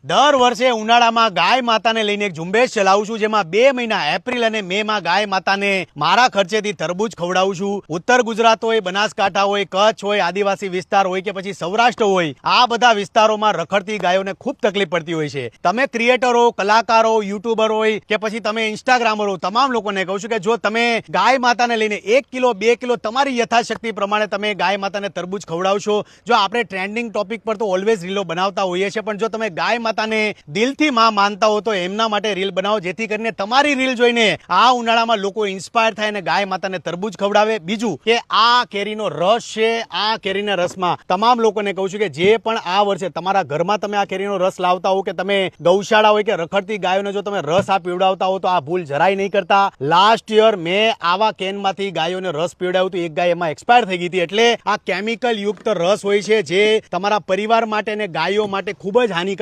દર વર્ષે ઉનાળામાં ગાય માતાને લઈને એક ઝુંબેશ ચલાવું છું, જેમાં 2 મહિના એપ્રિલ અને મે માં ગાય માતાને મારા ખર્ચેથી તરબૂચ ખવડાવું છું. ઉત્તર ગુજરાત હોય, બનાસકાંઠા હોય, કચ્છ હોય, આદિવાસી વિસ્તાર હોય કે પછી સૌરાષ્ટ્ર હોય, આ બધા વિસ્તારોમાં રખડતી ગાયોને ખૂબ તકલીફ પડતી હોય છે. તમે ક્રિએટરો, કલાકારો, યુટ્યુબર હોય કે પછી તમે ઇન્સ્ટાગ્રામર હો, તમામ લોકોને કહું છું કે જો તમે ગાય માતાને લઈને 1 કિલો 2 કિલો તમારી યથાશક્તિ પ્રમાણે તમે ગાય માતાને તરબૂચ ખવડાવશો. જો આપણે ટ્રેન્ડિંગ ટોપિક પર તો ઓલવેઝ રીલો બનાવતા હોઈએ છીએ, પણ જો તમે ગાય માતાને દિલથી માં માનતા હો તો એમના માટે રીલ બનાવો, જેથી કરીને તમારી રીલ જોઈને આ ઉનાળામાં લોકો ઇન્સ્પાયર થાય અને ગાય માતાને તરબૂચ ખવડાવે. બીજું કે આ કેરીનો રસ છે, આ કેરીના રસમાં તમામ લોકોને કહું છું કે જે પણ આ વર્ષે તમારા ઘરમાં તમે આ કેરીનો રસ લાવતા હો કે તમે ગૌશાળા હોય કે રખડતી ગાયોને જો તમે રસ આ પીવડાવતા હો તો આ ભૂલ જરાય નહીં કરતા. લાસ્ટ યર મેં આવા કેનમાંથી ગાયોને રસ પીવડાવ્યું હતું, એક ગાય એમાં એક્સપાયર થઈ ગઈ હતી. એટલે આ કેમિકલ યુક્ત રસ હોય છે જે તમારા પરિવાર માટે અને ગાયો માટે ખૂબ જ હાનિકારક